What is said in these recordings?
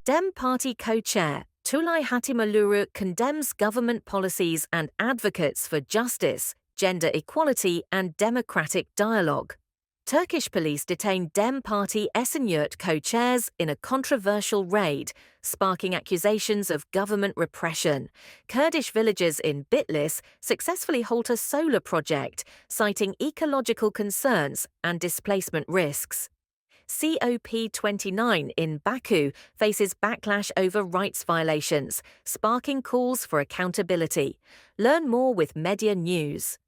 DEM Party co-chair Tulay Hatimaluru condemns government policies and advocates for justice, gender equality and democratic dialogue. Turkish police detained DEM Party Esenyurt co-chairs in a controversial raid, sparking accusations of government repression. Kurdish villagers in Bitlis successfully halt a solar project, citing ecological concerns and displacement risks. COP29 in Baku faces backlash over rights violations, sparking calls for accountability. Learn more with Medya News.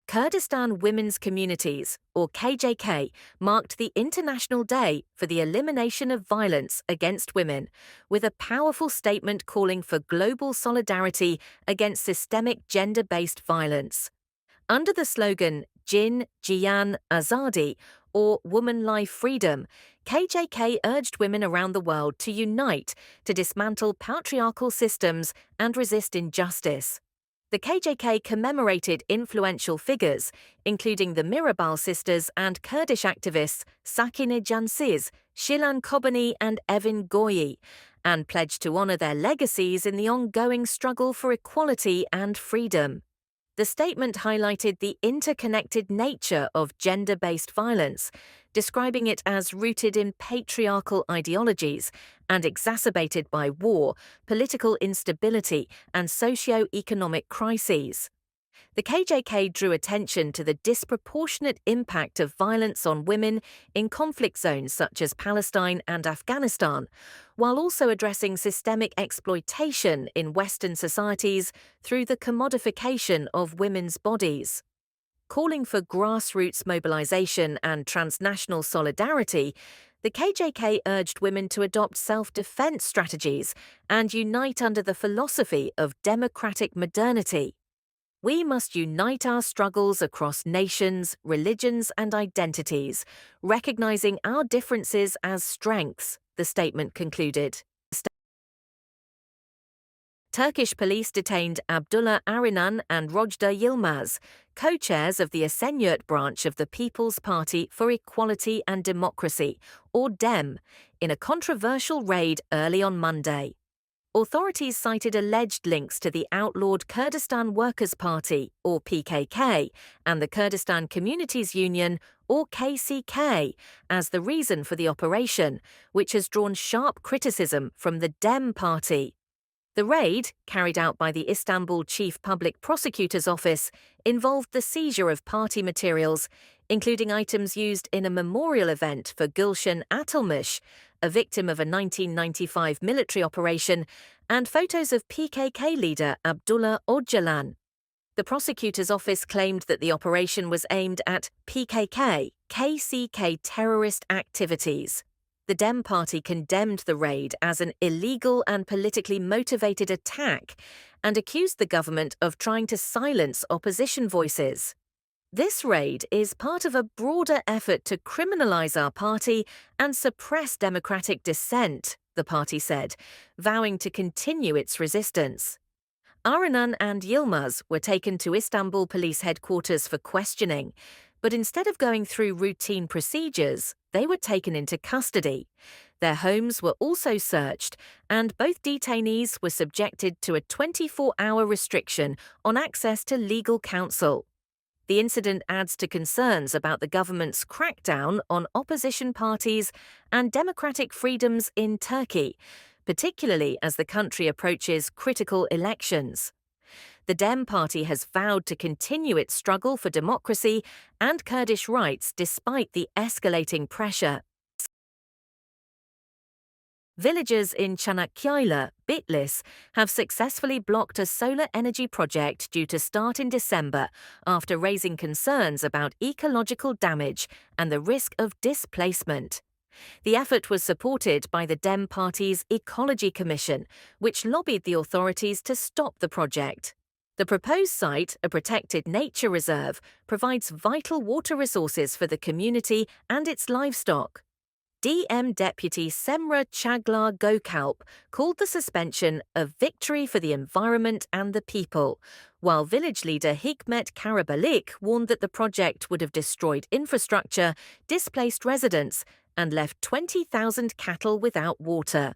Kurdistan Women's Communities, or KJK, marked the International Day for the Elimination of Violence Against Women, with a powerful statement calling for global solidarity against systemic gender-based violence. Under the slogan Jin, Jiyan, Azadi, or Woman Life Freedom, KJK urged women around the world to unite to dismantle patriarchal systems and resist injustice. The KJK commemorated influential figures, including the Mirabal sisters and Kurdish activists Sakine Cansiz, Shilan Kobani and Evin Goyi, and pledged to honor their legacies in the ongoing struggle for equality and freedom. The statement highlighted the interconnected nature of gender-based violence, describing it as rooted in patriarchal ideologies and exacerbated by war, political instability, and socio-economic crises. The KJK drew attention to the disproportionate impact of violence on women in conflict zones such as Palestine and Afghanistan, while also addressing systemic exploitation in Western societies through the commodification of women's bodies. Calling for grassroots mobilization and transnational solidarity, the KJK urged women to adopt self-defense strategies and unite under the philosophy of democratic modernity. We must unite our struggles across nations, religions, and identities, recognizing our differences as strengths, the statement concluded. Turkish police detained Abdullah Arinan and Rojda Yilmaz, co-chairs of the Esenyurt branch of the People's Party for Equality and Democracy, or DEM, in a controversial raid early on Monday. Authorities cited alleged links to the outlawed Kurdistan Workers' Party, or PKK, and the Kurdistan Communities Union, or KCK, as the reason for the operation, which has drawn sharp criticism from the DEM party. The raid, carried out by the Istanbul Chief Public Prosecutor's Office, involved the seizure of party materials, including items used in a memorial event for Gülşen Atılmış, a victim of a 1995 military operation, and photos of PKK leader Abdullah Öcalan. The prosecutor's office claimed that the operation was aimed at KCK terrorist activities. The DEM party condemned the raid as an illegal and politically motivated attack and accused the government of trying to silence opposition voices. This raid is part of a broader effort to criminalize our party and suppress democratic dissent, the party said, vowing to continue its resistance. Arinan and Yilmaz were taken to Istanbul police headquarters for questioning, but instead of going through routine procedures, they were taken into custody. Their homes were also searched, and both detainees were subjected to a 24-hour restriction on access to legal counsel. The incident adds to concerns about the government's crackdown on opposition parties and democratic freedoms in Turkey, particularly as the country approaches critical elections. The DEM party has vowed to continue its struggle for democracy and Kurdish rights despite the escalating pressure. Villagers in Çanakkale, Bitlis, have successfully blocked a solar energy project due to start in December after raising concerns about ecological damage and the risk of displacement. The effort was supported by the DEM party's Ecology Commission, which lobbied the authorities to stop the project. The proposed site, a protected nature reserve, provides vital water resources for the community and its livestock. DEM Deputy Semra Çağlar Gökalp called the suspension a victory for the environment and the people, while village leader Hikmet Karabalik warned that the project would have destroyed infrastructure, displaced residents, and left 20,000 cattle without water.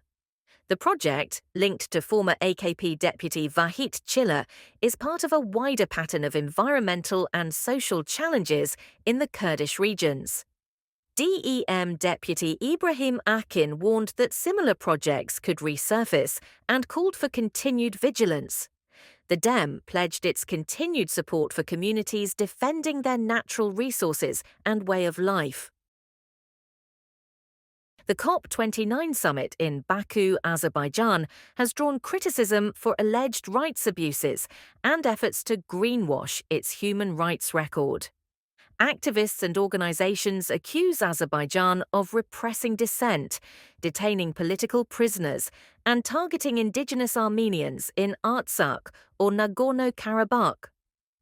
The project, linked to former AKP deputy Vahit Çiller, is part of a wider pattern of environmental and social challenges in the Kurdish regions. DEM deputy Ibrahim Akin warned that similar projects could resurface and called for continued vigilance. The DEM pledged its continued support for communities defending their natural resources and way of life. The COP29 summit in Baku, Azerbaijan, has drawn criticism for alleged rights abuses and efforts to greenwash its human rights record. Activists and organizations accuse Azerbaijan of repressing dissent, detaining political prisoners, and targeting indigenous Armenians in Artsakh or Nagorno-Karabakh.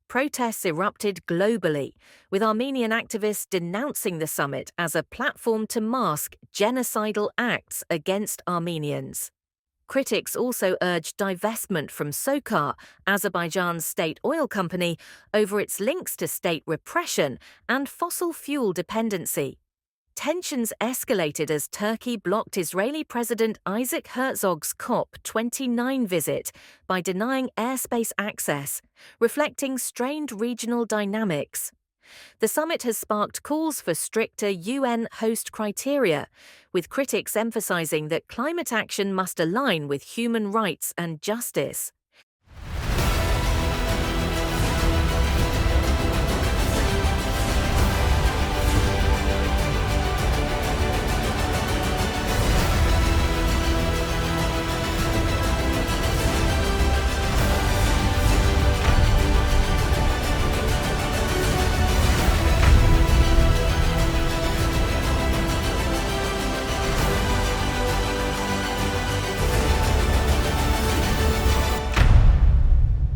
Protests erupted globally, with Armenian activists denouncing the summit as a platform to mask genocidal acts against Armenians. Critics also urged divestment from SOCAR, Azerbaijan's state oil company, over its links to state repression and fossil fuel dependency. Tensions escalated as Turkey blocked Israeli President Isaac Herzog's COP29 visit by denying airspace access, reflecting strained regional dynamics. The summit has sparked calls for stricter UN host criteria, with critics emphasizing that climate action must align with human rights and justice.